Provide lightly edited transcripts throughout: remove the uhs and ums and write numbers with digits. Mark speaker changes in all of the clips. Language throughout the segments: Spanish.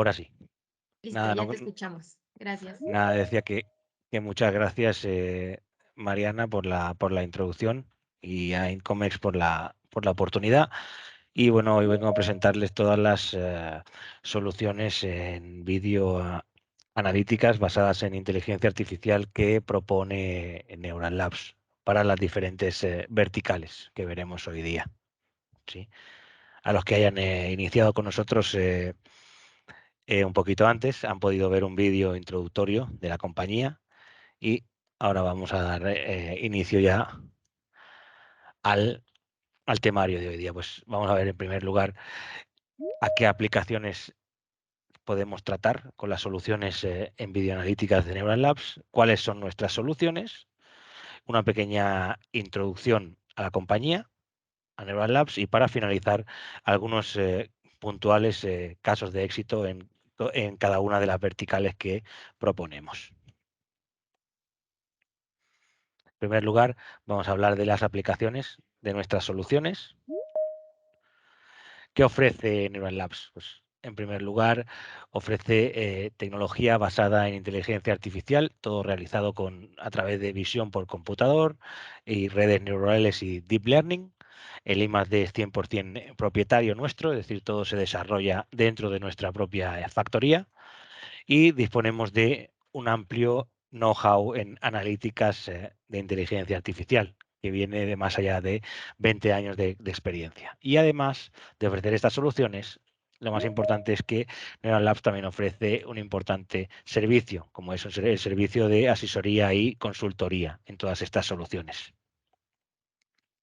Speaker 1: Ahora sí.
Speaker 2: Listo,
Speaker 1: Nada,
Speaker 2: ya
Speaker 1: no,
Speaker 2: te escuchamos. Gracias.
Speaker 1: nada, decía que muchas gracias, Mariana, por la introducción y a Incomex por la oportunidad. Y bueno, hoy vengo a presentarles todas las soluciones en vídeo analíticas basadas en inteligencia artificial que propone Neural Labs para las diferentes verticales que veremos hoy día. ¿Sí? A los que hayan iniciado con nosotros un poquito antes, han podido ver un vídeo introductorio de la compañía y ahora vamos a dar inicio ya al, al temario de hoy día. Pues vamos a ver en primer lugar a qué aplicaciones podemos tratar con las soluciones en videoanalíticas de Neural Labs, cuáles son nuestras soluciones, una pequeña introducción a la compañía, a Neural Labs, y para finalizar algunos puntuales casos de éxito en cada una de las verticales que proponemos. En primer lugar, vamos a hablar de las aplicaciones de nuestras soluciones. ¿Qué ofrece Neural Labs? Pues, en primer lugar, ofrece tecnología basada en inteligencia artificial, todo realizado a través de visión por computador y redes neuronales y deep learning. El I+D es 100% propietario nuestro, es decir, todo se desarrolla dentro de nuestra propia factoría y disponemos de un amplio know-how en analíticas de inteligencia artificial, que viene de más allá de 20 años de experiencia. Y además de ofrecer estas soluciones, lo más importante es que Neural Labs también ofrece un importante servicio, como es el servicio de asesoría y consultoría en todas estas soluciones.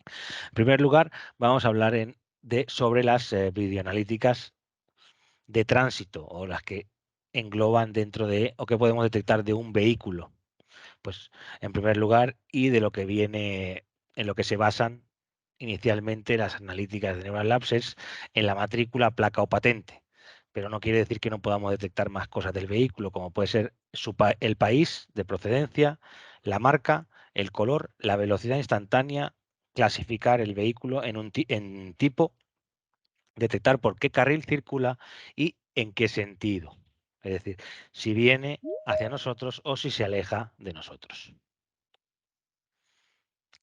Speaker 1: En primer lugar, vamos a hablar sobre las videoanalíticas de tránsito o las que engloban dentro de o que podemos detectar de un vehículo. Pues en primer lugar, y de lo que viene, en lo que se basan inicialmente las analíticas de Neural Labs es en la matrícula, placa o patente. Pero no quiere decir que no podamos detectar más cosas del vehículo, como puede ser el país de procedencia, la marca, el color, la velocidad instantánea, clasificar el vehículo en tipo, detectar por qué carril circula y en qué sentido. Es decir, si viene hacia nosotros o si se aleja de nosotros.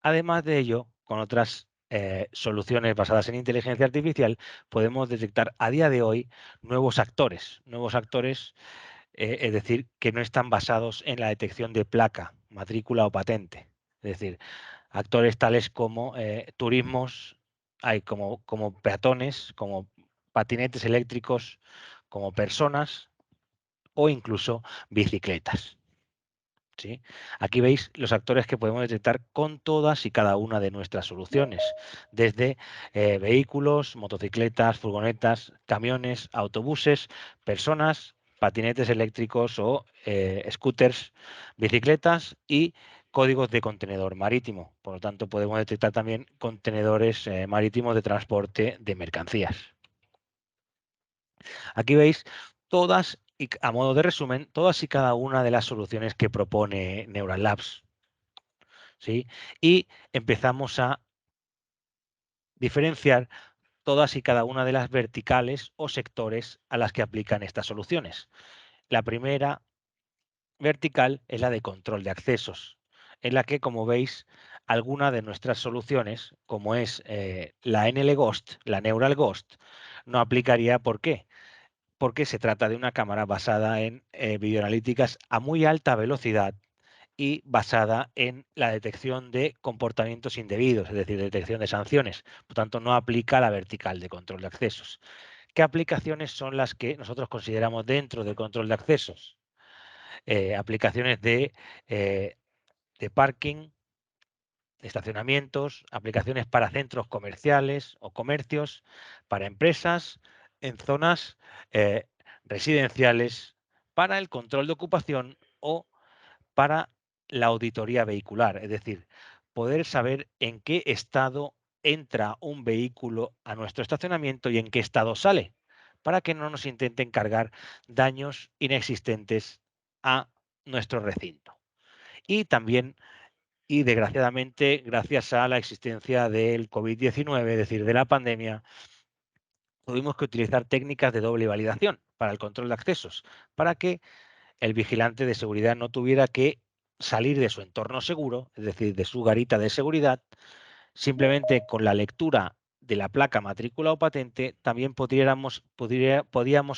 Speaker 1: Además de ello, con otras soluciones basadas en inteligencia artificial, podemos detectar a día de hoy nuevos actores, es decir, que no están basados en la detección de placa, matrícula o patente. Es decir, actores tales como turismos, hay como peatones, como patinetes eléctricos, como personas o incluso bicicletas. ¿Sí? Aquí veis los actores que podemos detectar con todas y cada una de nuestras soluciones, desde vehículos, motocicletas, furgonetas, camiones, autobuses, personas, patinetes eléctricos o scooters, bicicletas y códigos de contenedor marítimo. Por lo tanto, podemos detectar también contenedores marítimos de transporte de mercancías. Aquí veis todas, y a modo de resumen, todas y cada una de las soluciones que propone Neural Labs. ¿Sí? Y empezamos a diferenciar todas y cada una de las verticales o sectores a las que aplican estas soluciones. La primera vertical es la de control de accesos, en la que, como veis, alguna de nuestras soluciones, como es la NL Ghost, la Neural Ghost, no aplicaría. ¿Por qué? Porque se trata de una cámara basada en videoanalíticas a muy alta velocidad y basada en la detección de comportamientos indebidos, es decir, detección de sanciones. Por tanto, no aplica la vertical de control de accesos. ¿Qué aplicaciones son las que nosotros consideramos dentro del control de accesos? Aplicaciones eh, de parking, estacionamientos, aplicaciones para centros comerciales o comercios, para empresas, en zonas eh, residenciales, para el control de ocupación o para la auditoría vehicular, es decir, poder saber en qué estado entra un vehículo a nuestro estacionamiento y en qué estado sale, para que no nos intenten cargar daños inexistentes a nuestro recinto. Y también, y desgraciadamente, gracias a la existencia del COVID-19, es decir, de la pandemia, tuvimos que utilizar técnicas de doble validación. para el control de accesos, para que el vigilante de seguridad no tuviera que salir de su entorno seguro, es decir, de su garita de seguridad. Simplemente con la lectura de la placa, matrícula o patente, también podíamos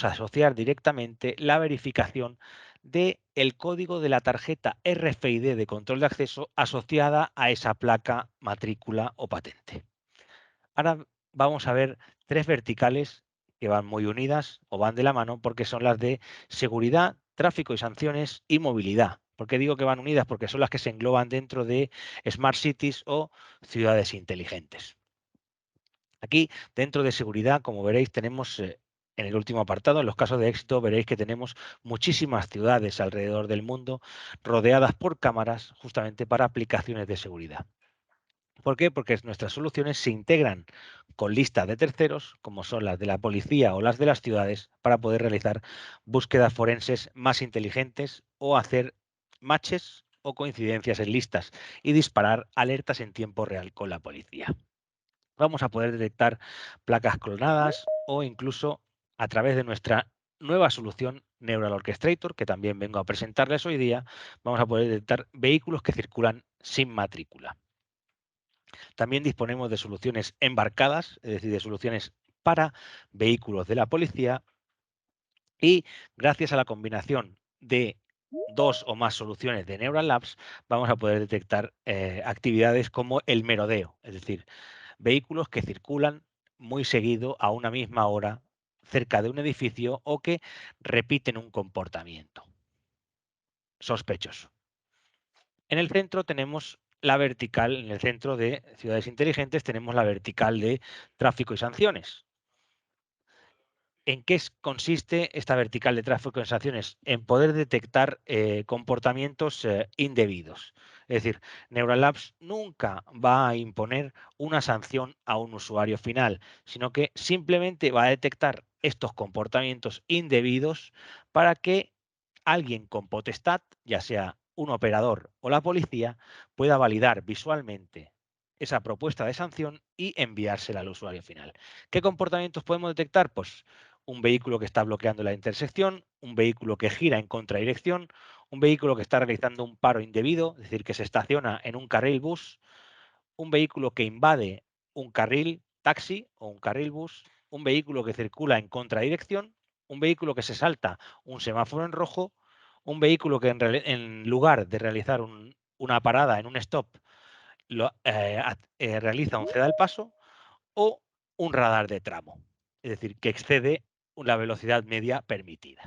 Speaker 1: asociar directamente la verificación del código de la tarjeta RFID de control de acceso asociada a esa placa, matrícula o patente. Ahora vamos a ver tres verticales que van muy unidas o van de la mano porque son las de seguridad, tráfico y sanciones y movilidad. ¿Por qué digo que van unidas? Porque son las que se engloban dentro de Smart Cities o ciudades inteligentes. Aquí, dentro de seguridad, como veréis, tenemos en el último apartado, en los casos de éxito, veréis que tenemos muchísimas ciudades alrededor del mundo rodeadas por cámaras justamente para aplicaciones de seguridad. ¿Por qué? Porque nuestras soluciones se integran con listas de terceros, como son las de la policía o las de las ciudades, para poder realizar búsquedas forenses más inteligentes o hacer matches o coincidencias en listas y disparar alertas en tiempo real con la policía. Vamos a poder detectar placas clonadas o incluso a través de nuestra nueva solución Neural Orchestrator, que también vengo a presentarles hoy día, vamos a poder detectar vehículos que circulan sin matrícula. También disponemos de soluciones embarcadas, es decir, de soluciones para vehículos de la policía y gracias a la combinación de dos o más soluciones de Neural Labs vamos a poder detectar actividades como el merodeo, es decir, vehículos que circulan muy seguido a una misma hora cerca de un edificio o que repiten un comportamiento sospechoso. En el centro tenemos la vertical, en el centro de ciudades inteligentes tenemos la vertical de tráfico y sanciones. ¿En qué consiste esta vertical de tráfico y sanciones? En poder detectar comportamientos indebidos. Es decir, Neural Labs nunca va a imponer una sanción a un usuario final, sino que simplemente va a detectar estos comportamientos indebidos para que alguien con potestad, ya sea un operador o la policía, pueda validar visualmente esa propuesta de sanción y enviársela al usuario final. ¿Qué comportamientos podemos detectar? Pues un vehículo que está bloqueando la intersección, un vehículo que gira en contradirección, un vehículo que está realizando un paro indebido, es decir, que se estaciona en un carril bus, un vehículo que invade un carril taxi o un carril bus, un vehículo que circula en contradirección, un vehículo que se salta un semáforo en rojo, un vehículo que en lugar de realizar una parada en un stop, realiza un ceda al paso o un radar de tramo, es decir, que excede la velocidad media permitida.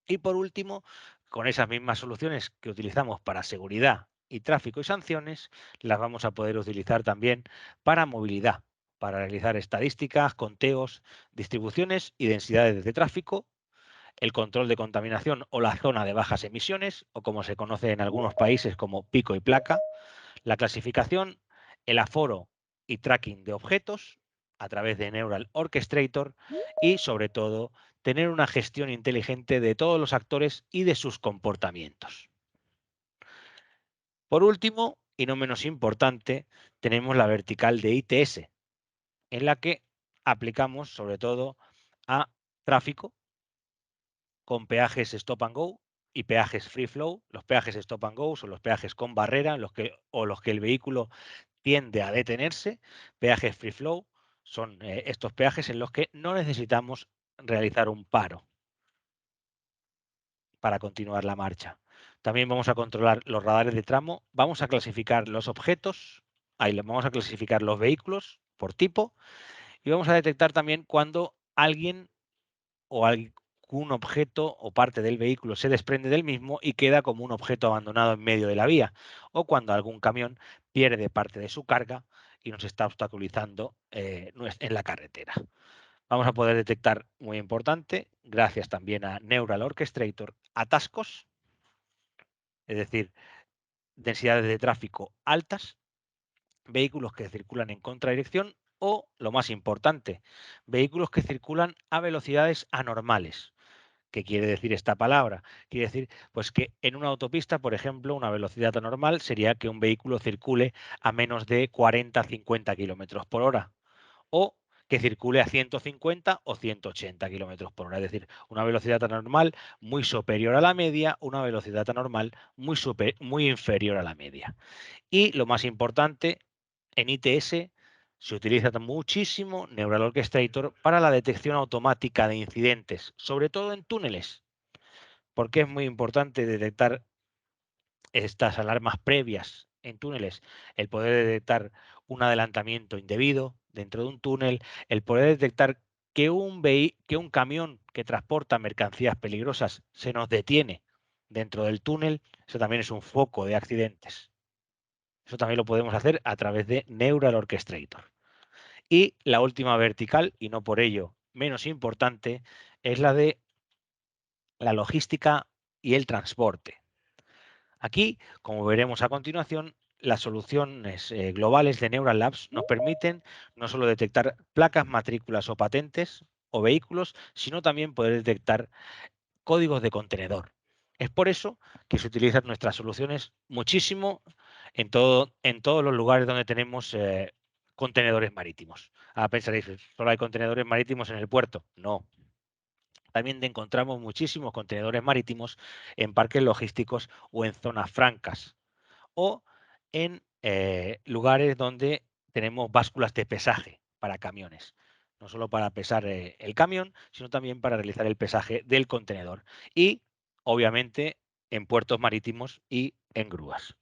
Speaker 1: Y por último, con esas mismas soluciones que utilizamos para seguridad y tráfico y sanciones, las vamos a poder utilizar también para movilidad, para realizar estadísticas, conteos, distribuciones y densidades de tráfico, el control de contaminación o la zona de bajas emisiones, o como se conoce en algunos países como pico y placa, la clasificación, el aforo y tracking de objetos a través de Neural Orchestrator y, sobre todo, tener una gestión inteligente de todos los actores y de sus comportamientos. Por último, y no menos importante, tenemos la vertical de ITS, en la que aplicamos sobre todo a tráfico con peajes stop and go y peajes free flow. Los peajes stop and go son los peajes con barrera o los que el vehículo tiende a detenerse. Peajes free flow son estos peajes en los que no necesitamos realizar un paro para continuar la marcha. También vamos a controlar los radares de tramo, vamos a clasificar los objetos, ahí vamos a clasificar los vehículos por tipo y vamos a detectar también cuando alguien o algún objeto o parte del vehículo se desprende del mismo y queda como un objeto abandonado en medio de la vía, o cuando algún camión pierde parte de su carga y nos está obstaculizando en la carretera. Vamos a poder detectar, muy importante, gracias también a Neural Orchestrator, atascos, es decir, densidades de tráfico altas, vehículos que circulan en contradirección o, lo más importante, vehículos que circulan a velocidades anormales. ¿Qué quiere decir esta palabra? Quiere decir, pues que en una autopista, por ejemplo, una velocidad anormal sería que un vehículo circule a menos de 40-50 kilómetros por hora. O que circule a 150 o 180 kilómetros por hora. Es decir, una velocidad anormal muy superior a la media, una velocidad anormal muy inferior a la media. Y lo más importante, en ITS se utiliza muchísimo Neural Orchestrator para la detección automática de incidentes, sobre todo en túneles, porque es muy importante detectar estas alarmas previas en túneles, el poder detectar un adelantamiento indebido dentro de un túnel, el poder detectar que un camión que transporta mercancías peligrosas se nos detiene dentro del túnel, eso también es un foco de accidentes. Eso también lo podemos hacer a través de Neural Orchestrator. Y la última vertical, y no por ello menos importante, es la de la logística y el transporte. Aquí, como veremos a continuación, las soluciones globales de Neural Labs nos permiten no solo detectar placas, matrículas o patentes o vehículos, sino también poder detectar códigos de contenedor. Es por eso que se utilizan nuestras soluciones muchísimo en todos los lugares donde tenemos contenedores marítimos. Ahora pensaréis, ¿solo hay contenedores marítimos en el puerto? No. También encontramos muchísimos contenedores marítimos en parques logísticos o en zonas francas o en lugares donde tenemos básculas de pesaje para camiones. No solo para pesar el camión, sino también para realizar el pesaje del contenedor. Y, obviamente, en puertos marítimos y en grúas.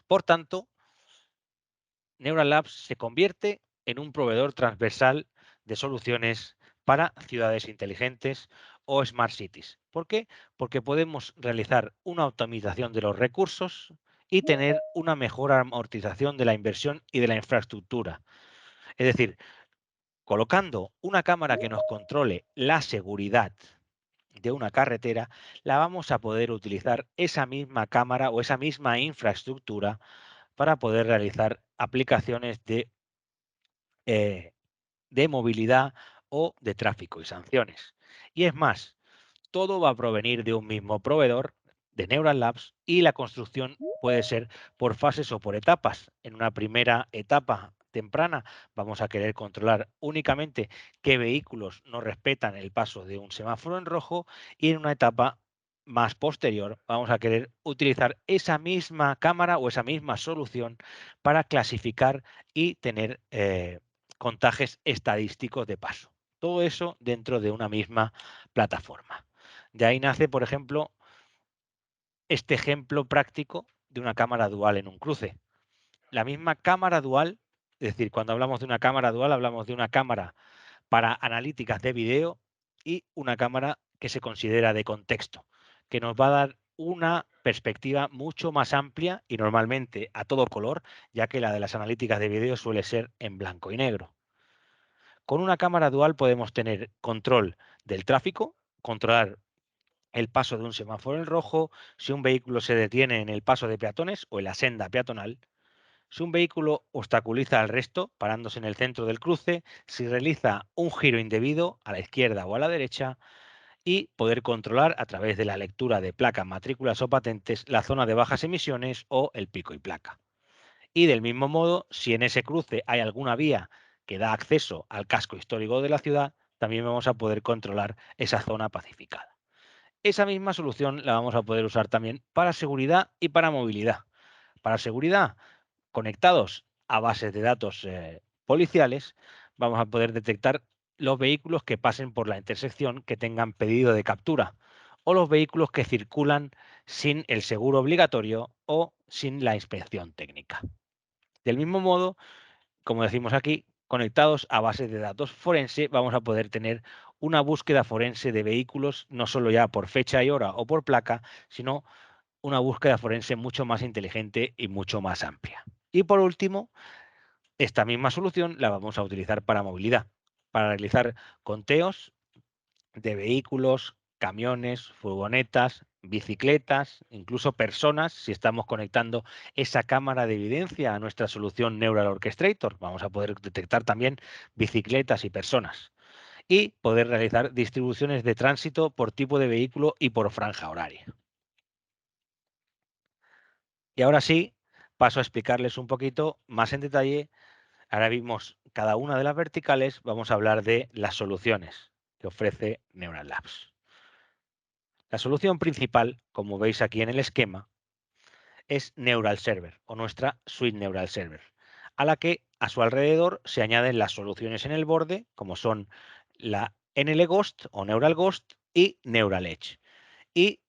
Speaker 1: Por tanto, Neural Labs se convierte en un proveedor transversal de soluciones para ciudades inteligentes o smart cities. ¿Por qué? Porque podemos realizar una optimización de los recursos y tener una mejor amortización de la inversión y de la infraestructura. Es decir, colocando una cámara que nos controle la seguridad de una carretera, la vamos a poder utilizar esa misma cámara o esa misma infraestructura para poder realizar aplicaciones eh, de movilidad o de tráfico y sanciones. Y es más, todo va a provenir de un mismo proveedor de Neural Labs y la construcción puede ser por fases o por etapas. En una primera etapa temprana vamos a querer controlar únicamente qué vehículos no respetan el paso de un semáforo en rojo y en una etapa más posterior vamos a querer utilizar esa misma cámara o esa misma solución para clasificar y tener contajes estadísticos de paso. Todo eso dentro de una misma plataforma. De ahí nace, por ejemplo, este ejemplo práctico de una cámara dual en un cruce. La misma cámara dual, es decir, cuando hablamos de una cámara dual, hablamos de una cámara para analíticas de video y una cámara que se considera de contexto, que nos va a dar una perspectiva mucho más amplia y normalmente a todo color, ya que la de las analíticas de video suele ser en blanco y negro. Con una cámara dual podemos tener control del tráfico, controlar el paso de un semáforo en rojo, si un vehículo se detiene en el paso de peatones o en la senda peatonal, si un vehículo obstaculiza al resto, parándose en el centro del cruce, si realiza un giro indebido a la izquierda o a la derecha, y poder controlar a través de la lectura de placas, matrículas o patentes la zona de bajas emisiones o el pico y placa. Y del mismo modo, si en ese cruce hay alguna vía que da acceso al casco histórico de la ciudad, también vamos a poder controlar esa zona pacificada. Esa misma solución la vamos a poder usar también para seguridad y para movilidad. Para seguridad, conectados a bases de datos policiales, vamos a poder detectar los vehículos que pasen por la intersección que tengan pedido de captura o los vehículos que circulan sin el seguro obligatorio o sin la inspección técnica. Del mismo modo, como decimos aquí, conectados a bases de datos forense, vamos a poder tener una búsqueda forense de vehículos, no solo ya por fecha y hora o por placa, sino una búsqueda forense mucho más inteligente y mucho más amplia. Y por último, esta misma solución la vamos a utilizar para movilidad, para realizar conteos de vehículos, camiones, furgonetas, bicicletas, incluso personas, si estamos conectando esa cámara de evidencia a nuestra solución Neural Orchestrator. Vamos a poder detectar también bicicletas y personas y poder realizar distribuciones de tránsito por tipo de vehículo y por franja horaria. Y ahora sí, paso a explicarles un poquito más en detalle. Ahora vimos cada una de las verticales, vamos a hablar de las soluciones que ofrece Neural Labs. La solución principal, como veis aquí en el esquema, es Neural Server o nuestra suite Neural Server, a la que a su alrededor se añaden las soluciones en el borde, como son la NL Ghost o Neural Ghost y Neural Edge. Y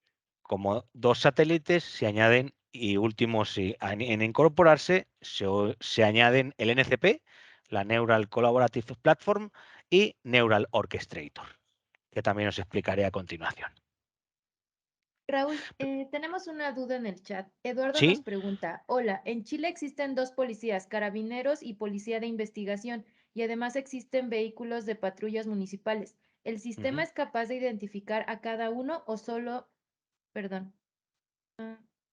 Speaker 1: como dos satélites se añaden y últimos en incorporarse se añaden el NCP, la Neural Collaborative Platform y Neural Orchestrator, que también os explicaré a continuación.
Speaker 2: Raúl, tenemos una duda en el chat. Eduardo nos
Speaker 1: ¿Sí?
Speaker 2: pregunta, hola, en Chile existen dos policías, carabineros y policía de investigación, y además existen vehículos de patrullas municipales. ¿El sistema
Speaker 1: Ujú.
Speaker 2: es capaz de identificar a cada uno o solo, perdón,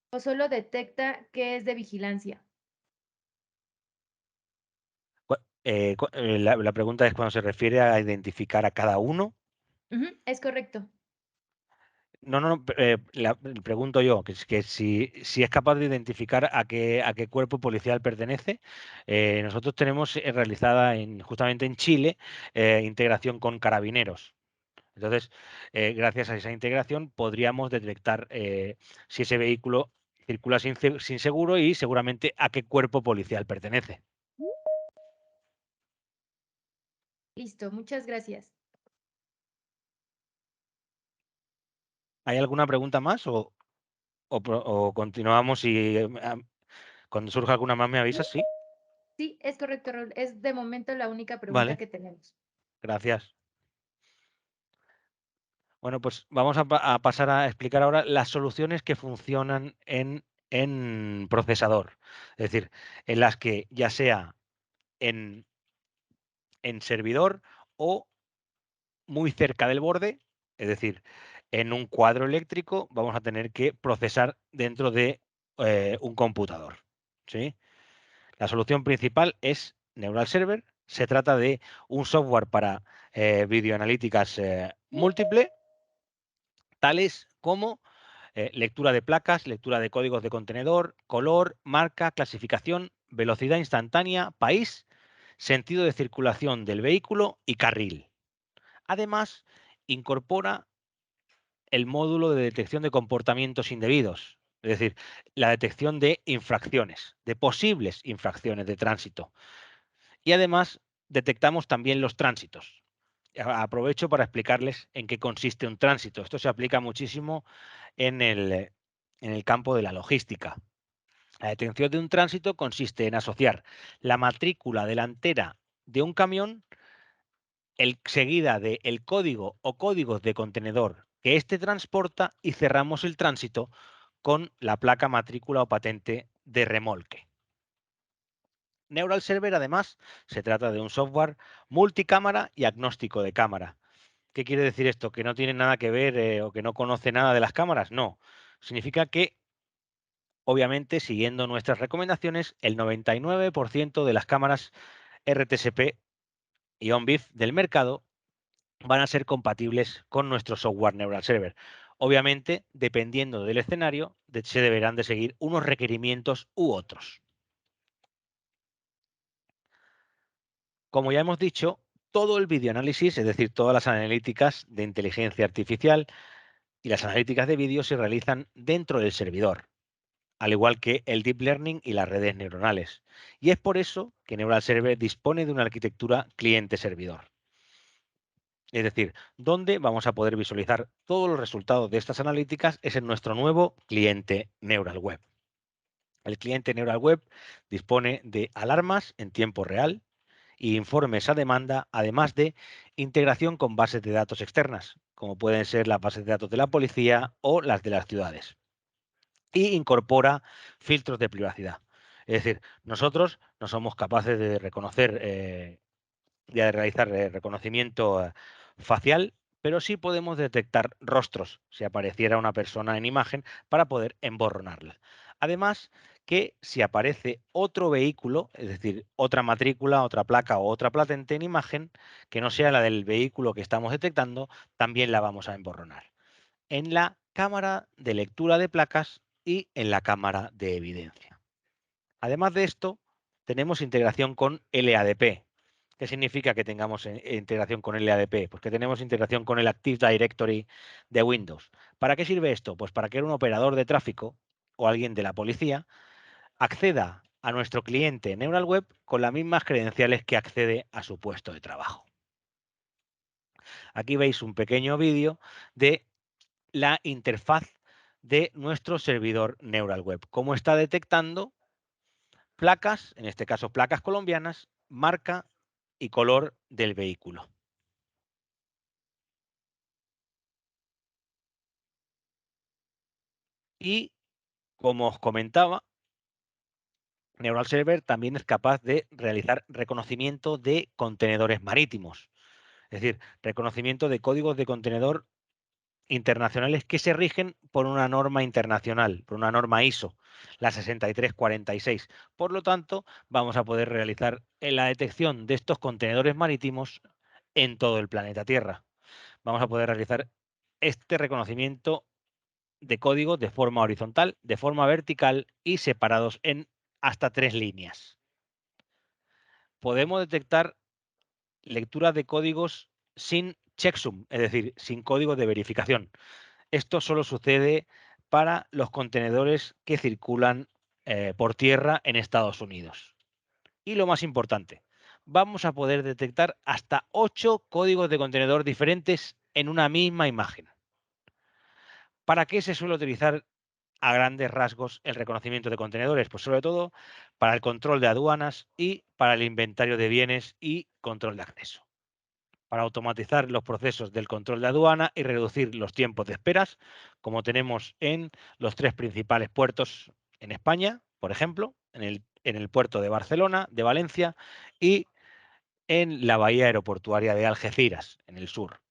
Speaker 2: o solo detecta que es de vigilancia?
Speaker 1: La pregunta es cuando se refiere a identificar a cada uno.
Speaker 2: Ujú, es correcto.
Speaker 1: No, no, no, pregunto yo, que si es capaz de identificar a qué cuerpo policial pertenece. Nosotros tenemos realizada justamente en Chile integración con carabineros. Entonces, gracias a esa integración podríamos detectar si ese vehículo circula sin seguro y seguramente a qué cuerpo policial pertenece.
Speaker 2: Listo, muchas gracias.
Speaker 1: ¿Hay alguna pregunta más o continuamos y cuando surja alguna más me avisas? Sí.
Speaker 2: Sí, es correcto, Raúl. Es de momento la única pregunta
Speaker 1: Vale,
Speaker 2: que tenemos.
Speaker 1: gracias. Bueno, pues vamos a pasar a explicar ahora las soluciones que funcionan en procesador. Es decir, en las que ya sea en, en servidor o muy cerca del borde, es decir, en un cuadro eléctrico vamos a tener que procesar dentro de un computador. ¿Sí? La solución principal es Neural Server. Se trata de un software para videoanalíticas múltiple, tales como lectura de placas, lectura de códigos de contenedor, color, marca, clasificación, velocidad instantánea, país, sentido de circulación del vehículo y carril. Además, incorpora el módulo de detección de comportamientos indebidos, es decir, la detección de infracciones, de posibles infracciones de tránsito. Y además, detectamos también los tránsitos. Aprovecho para explicarles en qué consiste un tránsito. Esto se aplica muchísimo en el campo de la logística. La detección de un tránsito consiste en asociar la matrícula delantera de un camión seguida del código o códigos de contenedor que éste transporta y cerramos el tránsito con la placa matrícula o patente de remolque. Neural Server, además, se trata de un software multicámara y agnóstico de cámara. ¿Qué quiere decir esto? ¿Que no tiene nada que ver o que no conoce nada de las cámaras? No. Significa que, obviamente, siguiendo nuestras recomendaciones, el 99% de las cámaras RTSP y OnBIF del mercado van a ser compatibles con nuestro software Neural Server. Obviamente, dependiendo del escenario, se deberán de seguir unos requerimientos u otros. Como ya hemos dicho, todo el videoanálisis, es decir, todas las analíticas de inteligencia artificial y las analíticas de vídeo se realizan dentro del servidor, al igual que el deep learning y las redes neuronales. Y es por eso que Neural Server dispone de una arquitectura cliente-servidor. Es decir, donde vamos a poder visualizar todos los resultados de estas analíticas es en nuestro nuevo cliente Neural Web. El cliente Neural Web dispone de alarmas en tiempo real y informes a demanda, además de integración con bases de datos externas, como pueden ser las bases de datos de la policía o las de las ciudades. Y incorpora filtros de privacidad. Es decir, nosotros no somos capaces de reconocer de realizar reconocimiento facial, pero sí podemos detectar rostros si apareciera una persona en imagen para poder emborronarla. Además, que si aparece otro vehículo, es decir, otra matrícula, otra placa o otra patente en imagen, que no sea la del vehículo que estamos detectando, también la vamos a emborronar en la cámara de lectura de placas y en la cámara de evidencia. Además de esto, tenemos integración con LADP. ¿Qué significa que tengamos integración con LADP? Pues que tenemos integración con el Active Directory de Windows. ¿Para qué sirve esto? Pues para que un operador de tráfico o alguien de la policía acceda a nuestro cliente Neural Web con las mismas credenciales que accede a su puesto de trabajo. Aquí veis un pequeño vídeo de la interfaz de nuestro servidor Neural Web, cómo está detectando placas, en este caso placas colombianas, marca y color del vehículo. Y como os comentaba, Neural Server también es capaz de realizar reconocimiento de contenedores marítimos, es decir, reconocimiento de códigos de contenedor internacionales que se rigen por una norma internacional, por una norma ISO, la 6346. Por lo tanto, vamos a poder realizar la detección de estos contenedores marítimos en todo el planeta Tierra. Vamos a poder realizar este reconocimiento de código de forma horizontal, de forma vertical y separados en hasta 3 líneas. Podemos detectar lecturas de códigos sin checksum, es decir, sin código de verificación. Esto solo sucede para los contenedores que circulan por tierra en Estados Unidos. Y lo más importante, vamos a poder detectar hasta 8 códigos de contenedor diferentes en una misma imagen. ¿Para qué se suele utilizar a grandes rasgos el reconocimiento de contenedores? Pues sobre todo para el control de aduanas y para el inventario de bienes y control de acceso. Para automatizar los procesos del control de aduana y reducir los tiempos de esperas, como tenemos en los 3 principales puertos en España, por ejemplo, en el puerto de Barcelona, de Valencia y en la bahía aeroportuaria de Algeciras, en el sur.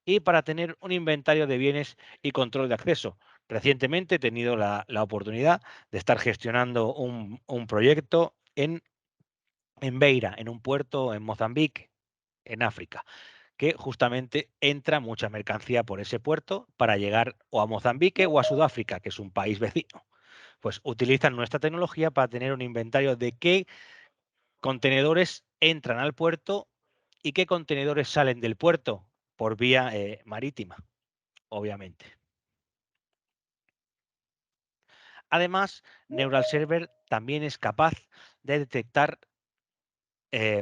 Speaker 1: Y para tener un inventario de bienes y control de acceso. Recientemente he tenido la oportunidad de estar gestionando un proyecto en Beira, en un puerto en Mozambique, en África, que justamente entra mucha mercancía por ese puerto para llegar o a Mozambique o a Sudáfrica, que es un país vecino. Pues utilizan nuestra tecnología para tener un inventario de qué contenedores entran al puerto y qué contenedores salen del puerto por vía marítima, obviamente. Además, Neural Server también es capaz de detectar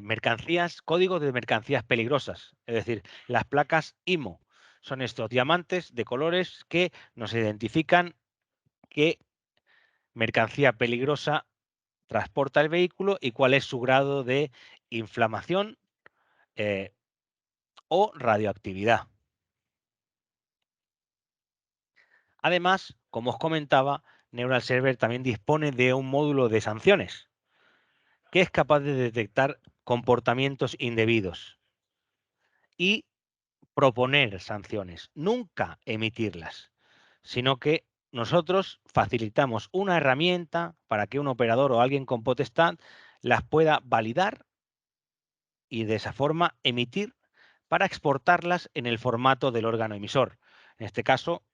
Speaker 1: mercancías, códigos de mercancías peligrosas, es decir, las placas IMO. Son estos diamantes de colores que nos identifican qué mercancía peligrosa transporta el vehículo y cuál es su grado de inflamación eh, o radioactividad. Además, como os comentaba, Neural Server también dispone de un módulo de sanciones que es capaz de detectar comportamientos indebidos y proponer sanciones, nunca emitirlas, sino que nosotros facilitamos una herramienta para que un operador o alguien con potestad las pueda validar y de esa forma emitir para exportarlas en el formato del órgano emisor. En este caso,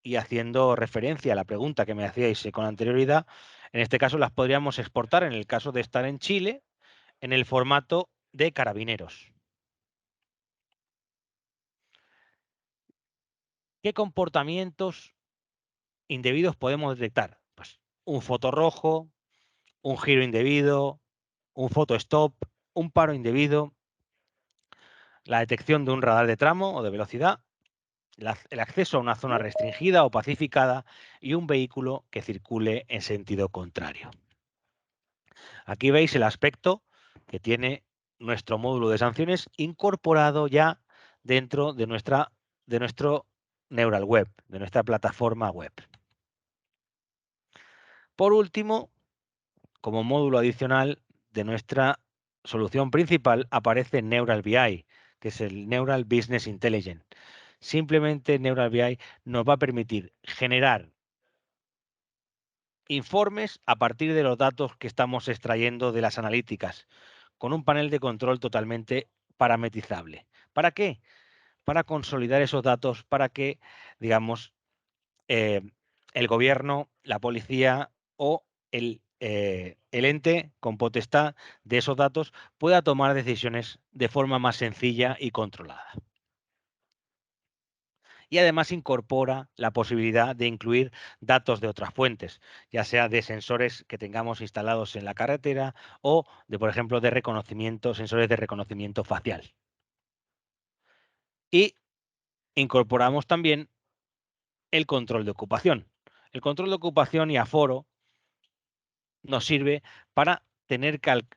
Speaker 1: y haciendo referencia a la pregunta que me hacíais con anterioridad, en este caso las podríamos exportar en el caso de estar en Chile en el formato de carabineros. ¿Qué comportamientos indebidos podemos detectar? Pues un foto rojo, un giro indebido, un foto stop, un paro indebido, la detección de un radar de tramo o de velocidad, el acceso a una zona restringida o pacificada y un vehículo que circule en sentido contrario. Aquí veis el aspecto que tiene nuestro módulo de sanciones incorporado ya dentro de nuestro Neural Web, de nuestra plataforma web. Por último, como módulo adicional de nuestra solución principal aparece Neural BI, que es el Neural Business Intelligence. Simplemente Neural BI nos va a permitir generar informes a partir de los datos que estamos extrayendo de las analíticas, con un panel de control totalmente parametrizable. ¿Para qué? Para consolidar esos datos, para que, digamos, eh, el gobierno, la policía o el ente con potestad de esos datos pueda tomar decisiones de forma más sencilla y controlada. Y además incorpora la posibilidad de incluir datos de otras fuentes, ya sea de sensores que tengamos instalados en la carretera o de, por ejemplo, de reconocimiento, sensores de reconocimiento facial. Y incorporamos también el control de ocupación. El control de ocupación y aforo nos sirve para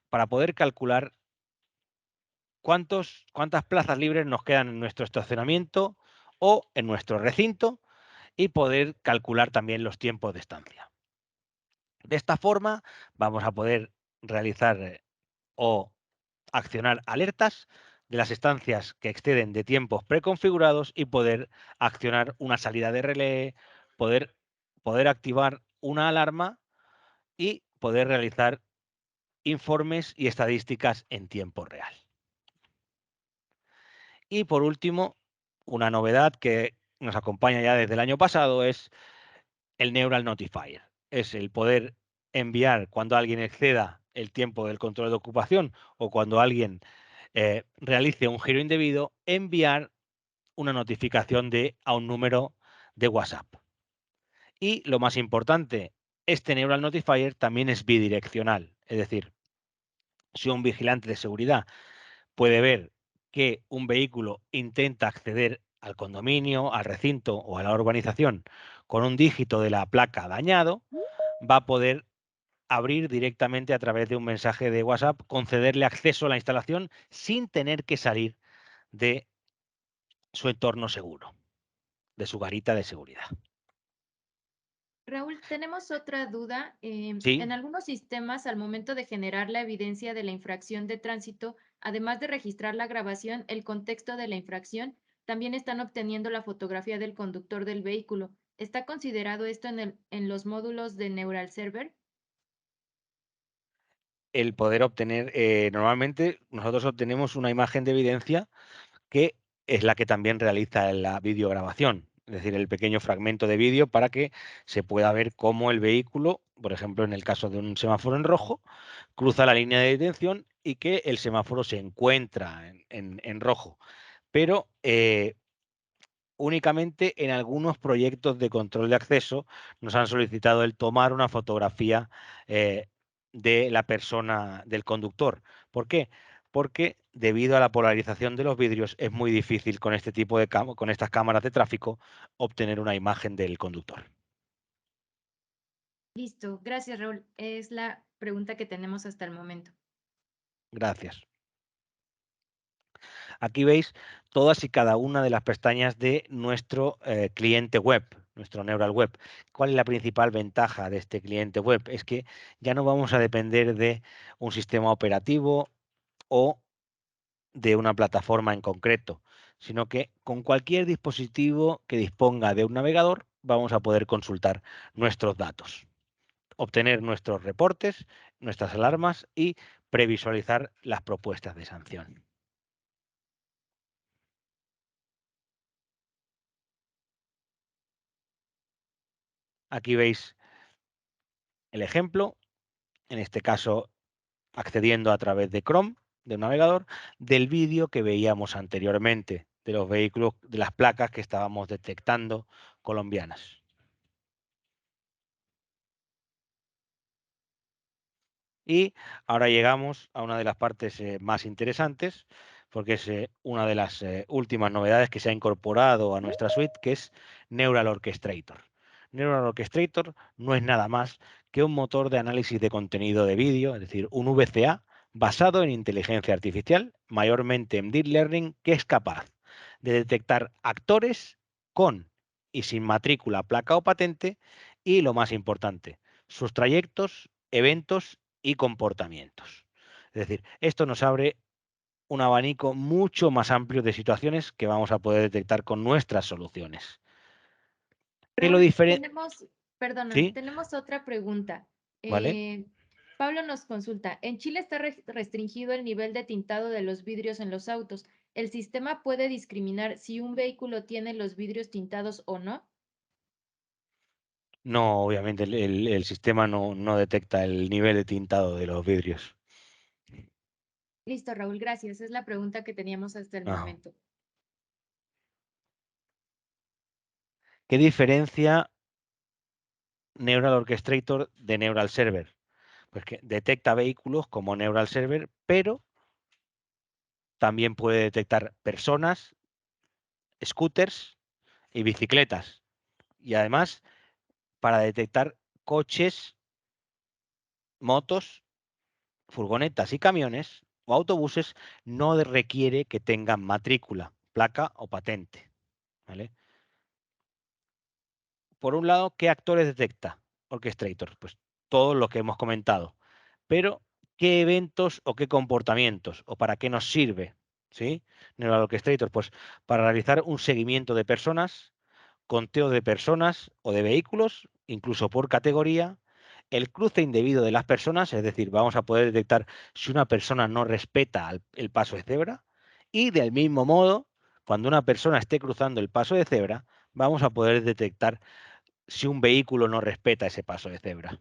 Speaker 1: para poder calcular cuántas plazas libres nos quedan en nuestro estacionamiento o en nuestro recinto y poder calcular también los tiempos de estancia. De esta forma vamos a poder realizar o accionar alertas de las estancias que exceden de tiempos preconfigurados y poder accionar una salida de relé, poder, poder activar una alarma y poder realizar informes y estadísticas en tiempo real. Y por último, una novedad que nos acompaña ya desde el año pasado es el Neural Notifier. Es el poder enviar cuando alguien exceda el tiempo del control de ocupación o cuando alguien realice un giro indebido, enviar una notificación a un número de WhatsApp. Y lo más importante, este Neural Notifier también es bidireccional. Es decir, si un vigilante de seguridad puede ver que un vehículo intenta acceder al condominio, al recinto o a la urbanización con un dígito de la placa dañado, va a poder abrir directamente a través de un mensaje de WhatsApp, concederle acceso a la instalación sin tener que salir de su entorno seguro, de su garita de seguridad.
Speaker 2: Raúl, tenemos otra duda.
Speaker 1: Sí,
Speaker 2: En algunos sistemas, al momento de generar la evidencia de la infracción de tránsito, además de registrar la grabación, el contexto de la infracción, también están obteniendo la fotografía del conductor del vehículo. ¿Está considerado esto en los módulos de Neural Server?
Speaker 1: el poder obtener, normalmente nosotros obtenemos una imagen de evidencia que es la que también realiza la videograbación, es decir, el pequeño fragmento de vídeo para que se pueda ver cómo el vehículo, por ejemplo, en el caso de un semáforo en rojo, cruza la línea de detención y que el semáforo se encuentra en rojo. Pero únicamente en algunos proyectos de control de acceso nos han solicitado el tomar una fotografía eh, de la persona, del conductor. ¿Por qué? Porque debido a la polarización de los vidrios es muy difícil con este tipo de con estas cámaras de tráfico obtener una imagen del conductor.
Speaker 2: Listo, gracias, Raúl. Es la pregunta que tenemos hasta el momento.
Speaker 1: Gracias. Aquí veis todas y cada una de las pestañas de nuestro cliente web, nuestro Neural Web. ¿Cuál es la principal ventaja de este cliente web? Es que ya no vamos a depender de un sistema operativo o de una plataforma en concreto, sino que con cualquier dispositivo que disponga de un navegador vamos a poder consultar nuestros datos, obtener nuestros reportes, nuestras alarmas y previsualizar las propuestas de sanción. Aquí veis el ejemplo, en este caso accediendo a través de Chrome, de un navegador, del vídeo que veíamos anteriormente, de los vehículos, de las placas que estábamos detectando colombianas. Y ahora llegamos a una de las partes más interesantes, porque es una de las últimas novedades que se ha incorporado a nuestra suite, que es Neural Orchestrator. Neural Orchestrator no es nada más que un motor de análisis de contenido de vídeo, es decir, un VCA basado en inteligencia artificial, mayormente en Deep Learning, que es capaz de detectar actores con y sin matrícula, placa o patente, y lo más importante, sus trayectos, eventos y comportamientos. Es decir, esto nos abre un abanico mucho más amplio de situaciones que vamos a poder detectar con nuestras soluciones. ¿Qué lo
Speaker 2: Raúl,
Speaker 1: diferencia?
Speaker 2: perdona,
Speaker 1: ¿Sí?
Speaker 2: tenemos otra pregunta.
Speaker 1: ¿Vale?
Speaker 2: Pablo nos consulta, en Chile está restringido el nivel de tintado de los vidrios en los autos. ¿El sistema puede discriminar si un vehículo tiene los vidrios tintados o no?
Speaker 1: No, obviamente el sistema no detecta el nivel de tintado de los vidrios.
Speaker 2: Listo, Raúl, gracias. Es la pregunta que teníamos hasta el
Speaker 1: Ajá.
Speaker 2: momento.
Speaker 1: ¿Qué diferencia Neural Orchestrator de Neural Server? Pues que detecta vehículos como Neural Server, pero también puede detectar personas, scooters y bicicletas. Y además, para detectar coches, motos, furgonetas y camiones o autobuses, no requiere que tengan matrícula, placa o patente. ¿Vale? Por un lado, ¿qué actores detecta Orchestrator? Pues todo lo que hemos comentado. Pero, ¿qué eventos o qué comportamientos o para qué nos sirve? ¿Sí? Neural Orchestrator, pues para realizar un seguimiento de personas, conteo de personas o de vehículos, incluso por categoría, el cruce indebido de las personas, es decir, vamos a poder detectar si una persona no respeta el paso de cebra, y del mismo modo, cuando una persona esté cruzando el paso de cebra, vamos a poder detectar si un vehículo no respeta ese paso de cebra.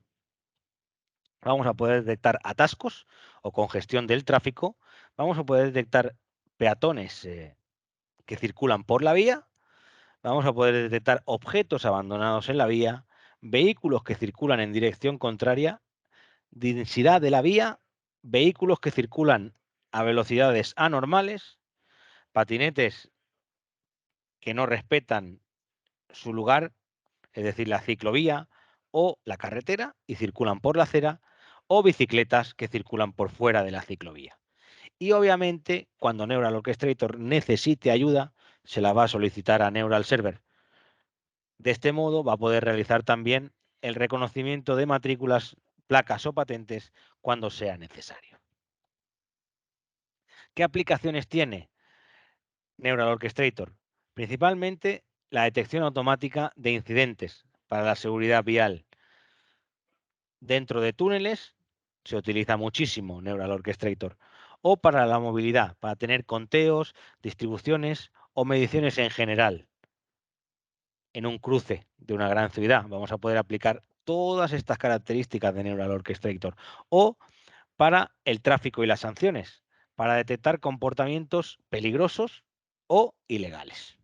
Speaker 1: Vamos a poder detectar atascos o congestión del tráfico, vamos a poder detectar peatones que circulan por la vía, vamos a poder detectar objetos abandonados en la vía, vehículos que circulan en dirección contraria, densidad de la vía, vehículos que circulan a velocidades anormales, patinetes que no respetan su lugar, es decir, la ciclovía o la carretera y circulan por la acera, o bicicletas que circulan por fuera de la ciclovía. Y obviamente, cuando Neural Orchestrator necesite ayuda, se la va a solicitar a Neural Server. De este modo, va a poder realizar también el reconocimiento de matrículas, placas o patentes cuando sea necesario. ¿Qué aplicaciones tiene Neural Orchestrator? Principalmente la detección automática de incidentes para la seguridad vial. Dentro de túneles se utiliza muchísimo Neural Orchestrator. O para la movilidad, para tener conteos, distribuciones o mediciones en general. En un cruce de una gran ciudad vamos a poder aplicar todas estas características de Neural Orchestrator. O para el tráfico y las sanciones, para detectar comportamientos peligrosos o ilegales.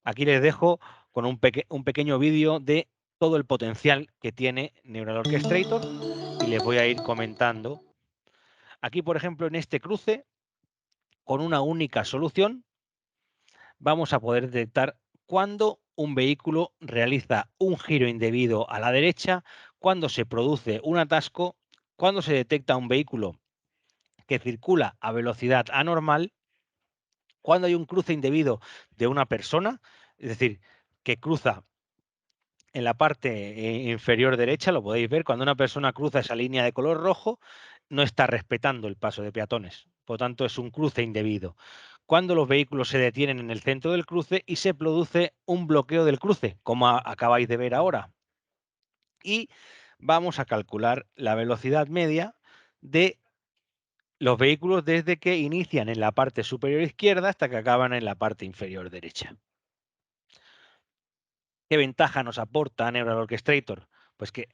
Speaker 1: Aquí les dejo con un pequeño vídeo de todo el potencial que tiene Neural Orchestrator y les voy a ir comentando. Aquí, por ejemplo, en este cruce, con una única solución, vamos a poder detectar cuando un vehículo realiza un giro indebido a la derecha, cuando se produce un atasco, cuando se detecta un vehículo que circula a velocidad anormal, cuando hay un cruce indebido de una persona, es decir, que cruza en la parte inferior derecha, lo podéis ver, cuando una persona cruza esa línea de color rojo, no está respetando el paso de peatones. Por lo tanto, es un cruce indebido. Cuando los vehículos se detienen en el centro del cruce y se produce un bloqueo del cruce, como acabáis de ver ahora. Y vamos a calcular la velocidad media de los vehículos desde que inician en la parte superior izquierda hasta que acaban en la parte inferior derecha. ¿Qué ventaja nos aporta Neural Orchestrator? Pues que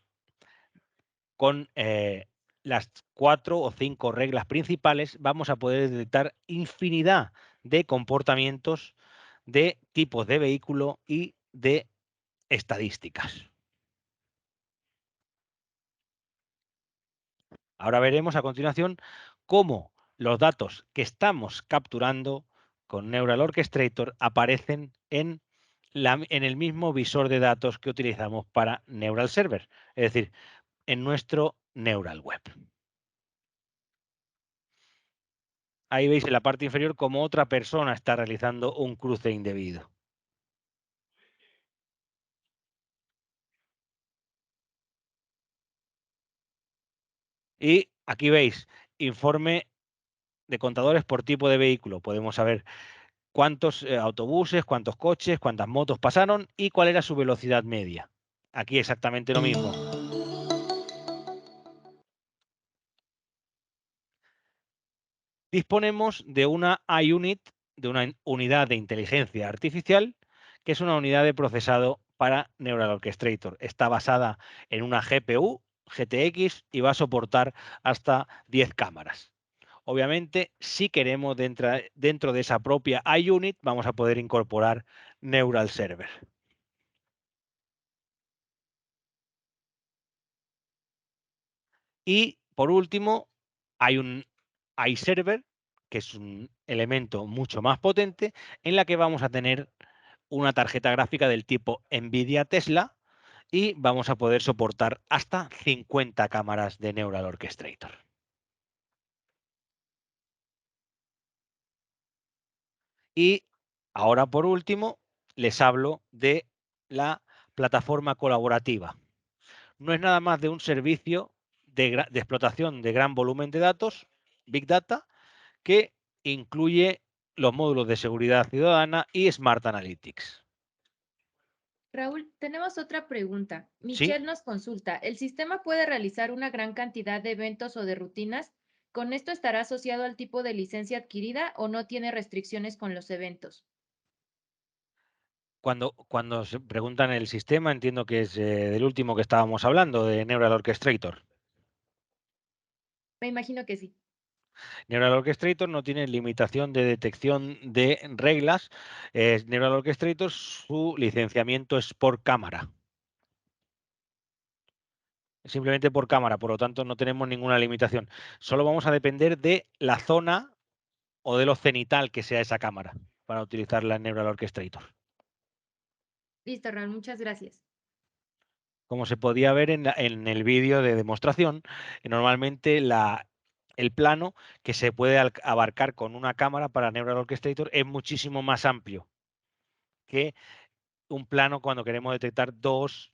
Speaker 1: con las 4 o 5 reglas principales vamos a poder detectar infinidad de comportamientos, de tipos de vehículo y de estadísticas. Ahora veremos a continuación cómo los datos que estamos capturando con Neural Orchestrator aparecen en el mismo visor de datos que utilizamos para Neural Server, es decir, en nuestro Neural Web. Ahí veis en la parte inferior cómo otra persona está realizando un cruce indebido. Y aquí veis informe de contadores por tipo de vehículo. Podemos saber cuántos autobuses, cuántos coches, cuántas motos pasaron y cuál era su velocidad media. Aquí exactamente lo mismo. Disponemos de una iUnit, de una unidad de inteligencia artificial, que es una unidad de procesado para Neural Orchestrator. Está basada en una GPU GTX y va a soportar hasta 10 cámaras. Obviamente, si queremos dentro de esa propia iUnit, vamos a poder incorporar Neural Server. Y por último, hay un iServer, que es un elemento mucho más potente, en la que vamos a tener una tarjeta gráfica del tipo NVIDIA Tesla y vamos a poder soportar hasta 50 cámaras de Neural Orchestrator. Y ahora, por último, les hablo de la plataforma colaborativa. No es nada más de un servicio de explotación de gran volumen de datos, Big Data, que incluye los módulos de seguridad ciudadana y Smart Analytics.
Speaker 2: Raúl, tenemos otra pregunta.
Speaker 1: ¿Sí?
Speaker 2: Michelle nos consulta, ¿el sistema puede realizar una gran cantidad de eventos o de rutinas? ¿Con esto estará asociado al tipo de licencia adquirida o no tiene restricciones con los eventos?
Speaker 1: Cuando se preguntan el sistema, entiendo que es del último que estábamos hablando, de Neural Orchestrator.
Speaker 2: Me imagino que sí.
Speaker 1: Neural Orchestrator no tiene limitación de detección de reglas. Neural Orchestrator, su licenciamiento es por cámara. Simplemente por cámara, por lo tanto no tenemos ninguna limitación. Solo vamos a depender de la zona o de lo cenital que sea esa cámara para utilizarla en Neural Orchestrator.
Speaker 2: Listo, Raúl, muchas gracias.
Speaker 1: Como se podía ver en el vídeo de demostración, normalmente el plano que se puede abarcar con una cámara para Neural Orchestrator es muchísimo más amplio que un plano cuando queremos detectar dos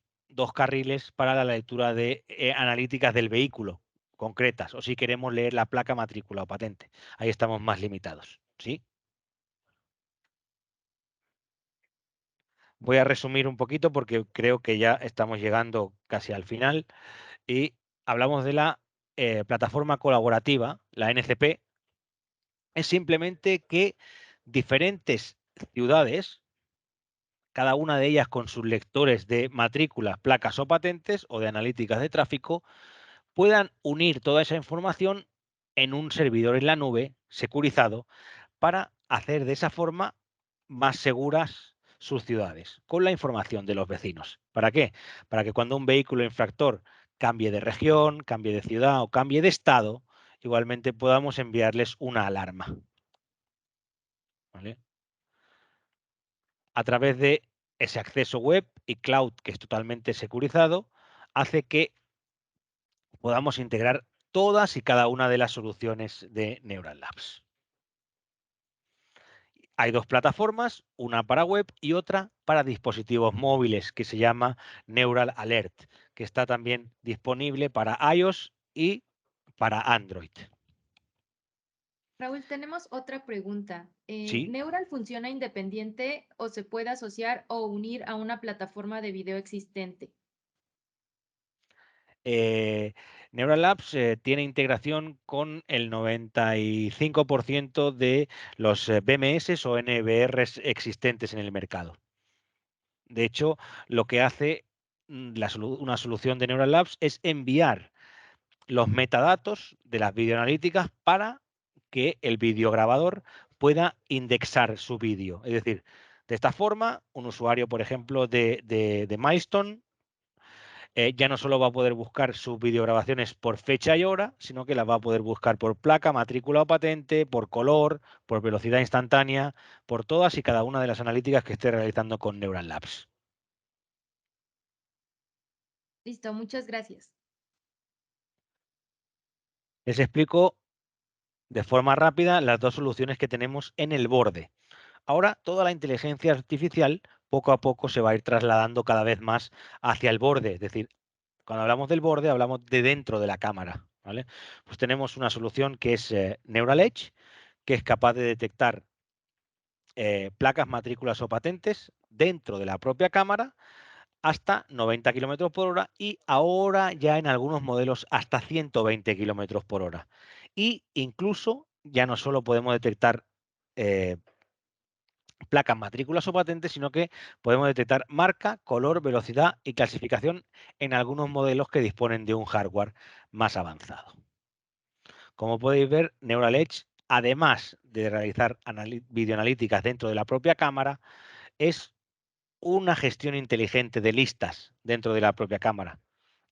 Speaker 1: carriles para la lectura de analíticas del vehículo concretas, o si queremos leer la placa, matrícula o patente. Ahí estamos más limitados. ¿Sí? Voy a resumir un poquito porque creo que ya estamos llegando casi al final y hablamos de la plataforma colaborativa, la NCP. Es simplemente que diferentes ciudades, cada una de ellas con sus lectores de matrículas, placas o patentes o de analíticas de tráfico, puedan unir toda esa información en un servidor en la nube securizado para hacer de esa forma más seguras sus ciudades, con la información de los vecinos. ¿Para qué? Para que cuando un vehículo infractor cambie de región, cambie de ciudad o cambie de estado, igualmente podamos enviarles una alarma. ¿Vale? A través de ese acceso web y cloud que es totalmente securizado, hace que podamos integrar todas y cada una de las soluciones de Neural Labs. Hay dos plataformas, una para web y otra para dispositivos móviles, que se llama Neural Alert, que está también disponible para iOS y para Android.
Speaker 2: Raúl, tenemos otra pregunta.
Speaker 1: Sí,
Speaker 2: ¿Neural funciona independiente o se puede asociar o unir a una plataforma de video existente?
Speaker 1: eh, Neural Labs tiene integración con el 95% de los BMS o NVRs existentes en el mercado. De hecho, lo que hace una solución de Neural Labs es enviar los metadatos de las videoanalíticas para que el videograbador pueda indexar su vídeo. Es decir, de esta forma, un usuario, por ejemplo, de Milestone, ya no solo va a poder buscar sus videograbaciones por fecha y hora, sino que las va a poder buscar por placa, matrícula o patente, por color, por velocidad instantánea, por todas y cada una de las analíticas que esté realizando con Neural Labs.
Speaker 2: Listo, muchas gracias.
Speaker 1: Les explico de forma rápida las dos soluciones que tenemos en el borde. Ahora toda la inteligencia artificial poco a poco se va a ir trasladando cada vez más hacia el borde. Es decir, cuando hablamos del borde hablamos de dentro de la cámara. ¿Vale? Pues tenemos una solución que es Neural Edge, que es capaz de detectar placas, matrículas o patentes dentro de la propia cámara hasta 90 kilómetros por hora y ahora ya en algunos modelos hasta 120 kilómetros por hora. Y incluso ya no solo podemos detectar eh, placas, matrículas o patentes, sino que podemos detectar marca, color, velocidad y clasificación en algunos modelos que disponen de un hardware más avanzado. Como podéis ver, Neural Edge, además de realizar videoanalíticas dentro de la propia cámara, es una gestión inteligente de listas dentro de la propia cámara.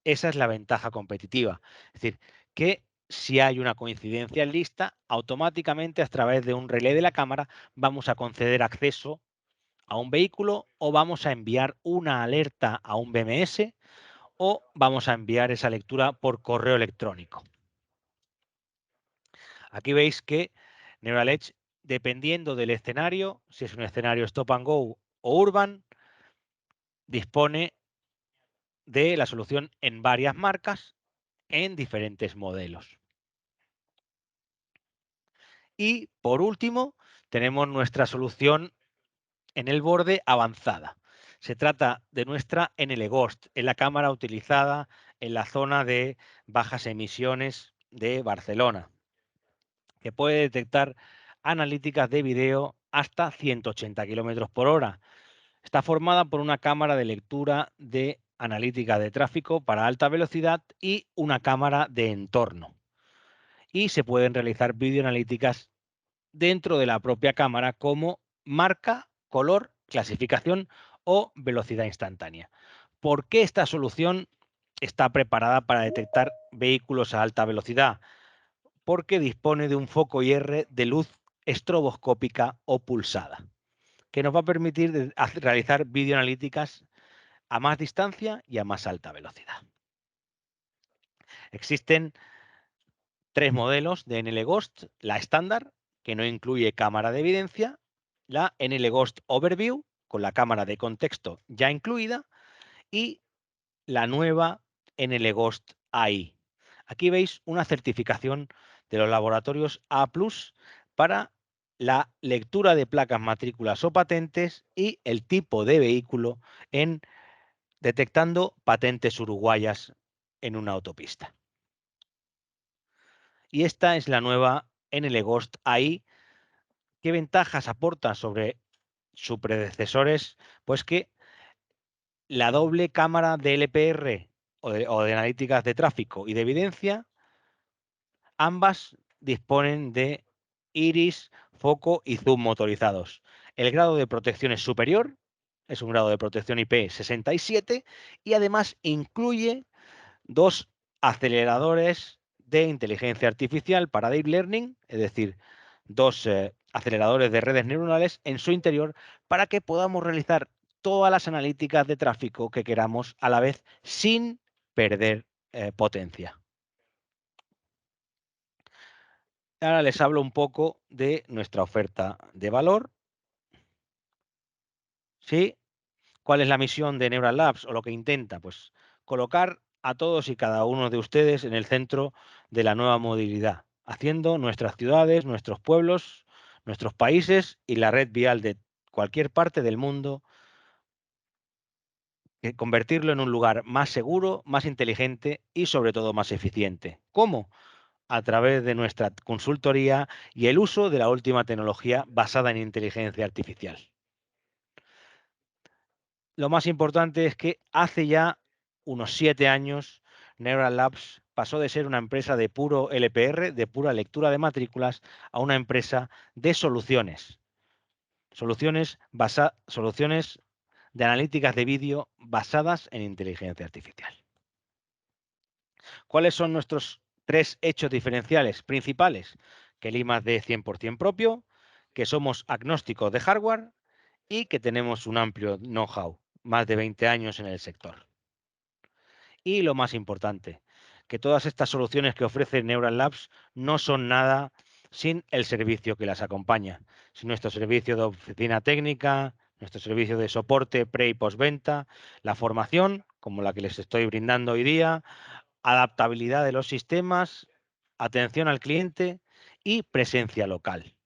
Speaker 1: Esa es la ventaja competitiva. Es decir, que si hay una coincidencia en lista, automáticamente a través de un relé de la cámara vamos a conceder acceso a un vehículo o vamos a enviar una alerta a un BMS o vamos a enviar esa lectura por correo electrónico. Aquí veis que Neural Edge, dependiendo del escenario, si es un escenario stop and go o urban, dispone de la solución en varias marcas en diferentes modelos. Y por último, tenemos nuestra solución en el borde avanzada. Se trata de nuestra NL Ghost, en la cámara utilizada en la zona de bajas emisiones de Barcelona, que puede detectar analíticas de vídeo hasta 180 kilómetros por hora. Está formada por una cámara de lectura de analítica de tráfico para alta velocidad y una cámara de entorno. Y se pueden realizar videoanalíticas dentro de la propia cámara como marca, color, clasificación o velocidad instantánea. ¿Por qué esta solución está preparada para detectar vehículos a alta velocidad? Porque dispone de un foco IR de luz estroboscópica o pulsada, que nos va a permitir realizar videoanalíticas a más distancia y a más alta velocidad. Existen tres modelos de NL Ghost: la estándar, que no incluye cámara de evidencia; la NL Ghost Overview, con la cámara de contexto ya incluida; y la nueva NL Ghost AI. Aquí veis una certificación de los laboratorios A+ para la lectura de placas, matrículas o patentes y el tipo de vehículo en detectando patentes uruguayas en una autopista. Y esta es la nueva NL Ghost AI. ¿Qué ventajas aporta sobre sus predecesores? Pues que la doble cámara de LPR o de analíticas de tráfico y de evidencia, ambas disponen de iris, foco y zoom motorizados. El grado de protección es superior, es un grado de protección IP67 y además incluye dos aceleradores de inteligencia artificial para Deep Learning, es decir, dos aceleradores de redes neuronales en su interior para que podamos realizar todas las analíticas de tráfico que queramos a la vez sin perder potencia. Ahora les hablo un poco de nuestra oferta de valor. ¿Sí? ¿Cuál es la misión de Neural Labs o lo que intenta? Pues colocar a todos y cada uno de ustedes en el centro de la nueva movilidad, haciendo nuestras ciudades, nuestros pueblos, nuestros países y la red vial de cualquier parte del mundo, convertirlo en un lugar más seguro, más inteligente y sobre todo más eficiente. ¿Cómo? A través de nuestra consultoría y el uso de la última tecnología basada en inteligencia artificial. Lo más importante es que hace ya unos 7 años, Neural Labs pasó de ser una empresa de puro LPR, de pura lectura de matrículas, a una empresa de soluciones. Soluciones de analíticas de vídeo basadas en inteligencia artificial. ¿Cuáles son nuestros tres hechos diferenciales principales? Que el I+D es 100% propio, que somos agnósticos de hardware y que tenemos un amplio know-how, más de 20 años en el sector. Y lo más importante, que todas estas soluciones que ofrece Neural Labs no son nada sin el servicio que las acompaña, sin nuestro servicio de oficina técnica, nuestro servicio de soporte pre y postventa, la formación, como la que les estoy brindando hoy día, adaptabilidad de los sistemas, atención al cliente y presencia local.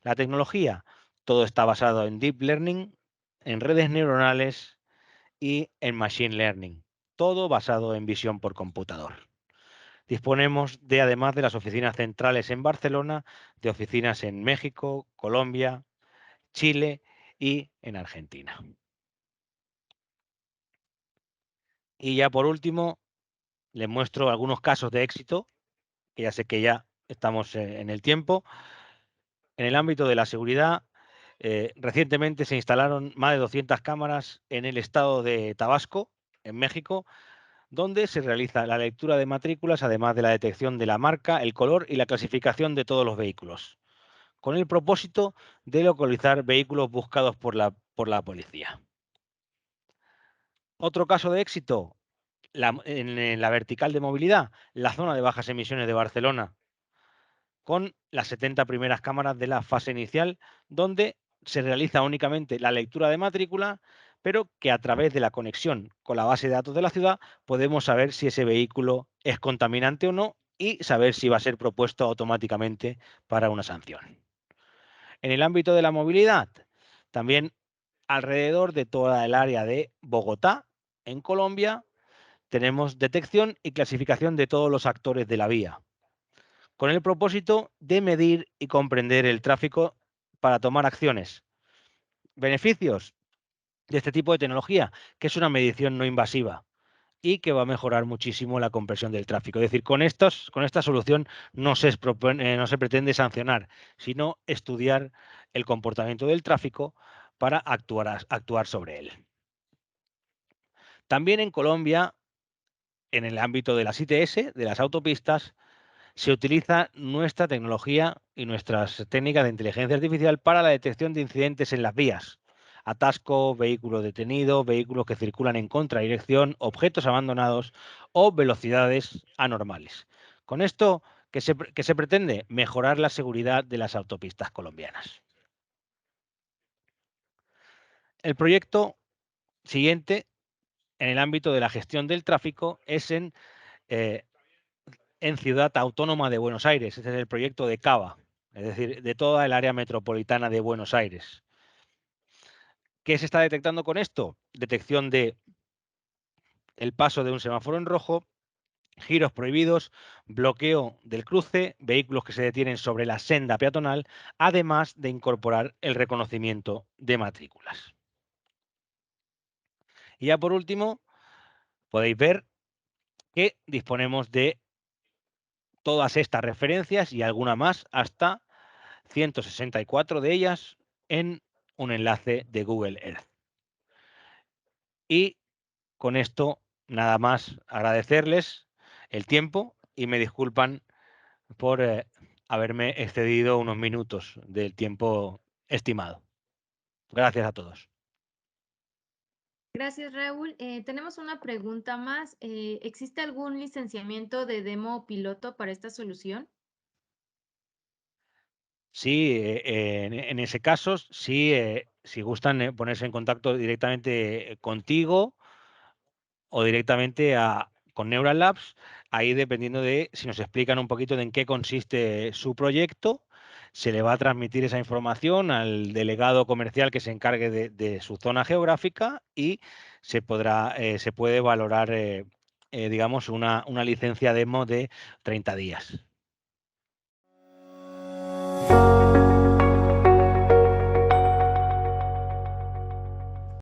Speaker 1: La tecnología, todo está basado en Deep Learning, en redes neuronales y en Machine Learning, todo basado en visión por computador. Disponemos de, además de las oficinas centrales en Barcelona, de oficinas en México, Colombia, Chile y en Argentina. Y ya por último, les muestro algunos casos de éxito, que ya sé que ya estamos en el tiempo. En el ámbito de la seguridad, recientemente se instalaron más de 200 cámaras en el estado de Tabasco, en México, donde se realiza la lectura de matrículas, además de la detección de la marca, el color y la clasificación de todos los vehículos, con el propósito de localizar vehículos buscados por la policía. Otro caso de éxito, en la vertical de movilidad, la zona de bajas emisiones de Barcelona, con las 70 primeras cámaras de la fase inicial, donde se realiza únicamente la lectura de matrícula, pero que a través de la conexión con la base de datos de la ciudad podemos saber si ese vehículo es contaminante o no y saber si va a ser propuesto automáticamente para una sanción. En el ámbito de la movilidad, también alrededor de toda el área de Bogotá, en Colombia, tenemos detección y clasificación de todos los actores de la vía, con el propósito de medir y comprender el tráfico para tomar acciones. Beneficios de este tipo de tecnología, que es una medición no invasiva y que va a mejorar muchísimo la compresión del tráfico. Es decir, con esta solución no se pretende sancionar, sino estudiar el comportamiento del tráfico para actuar sobre él. También en Colombia, en el ámbito de las ITS, de las autopistas, se utiliza nuestra tecnología y nuestras técnicas de inteligencia artificial para la detección de incidentes en las vías. Atasco, vehículo detenido, vehículos que circulan en contradirección, objetos abandonados o velocidades anormales. Con esto, ¿qué se pretende? Mejorar la seguridad de las autopistas colombianas. El proyecto siguiente en el ámbito de la gestión del tráfico es eh, en Ciudad Autónoma de Buenos Aires. Este es el proyecto de CAVA, es decir, de toda el área metropolitana de Buenos Aires. ¿Qué se está detectando con esto? Detección de el paso de un semáforo en rojo, giros prohibidos, bloqueo del cruce, vehículos que se detienen sobre la senda peatonal, además de incorporar el reconocimiento de matrículas. Y ya por último, podéis ver que disponemos de todas estas referencias y alguna más, hasta 164 de ellas en un enlace de Google Earth. Y con esto, nada más agradecerles el tiempo y me disculpan por haberme excedido unos minutos del tiempo estimado. Gracias a todos.
Speaker 2: Gracias, Raúl. Tenemos una pregunta más. ¿Existe algún licenciamiento de demo piloto para esta solución?
Speaker 1: Sí, en ese caso, sí, si gustan ponerse en contacto directamente contigo o directamente con Neural Labs, ahí dependiendo de si nos explican un poquito de en qué consiste su proyecto, se le va a transmitir esa información al delegado comercial que se encargue de su zona geográfica y se puede valorar, digamos, una licencia demo de 30 días.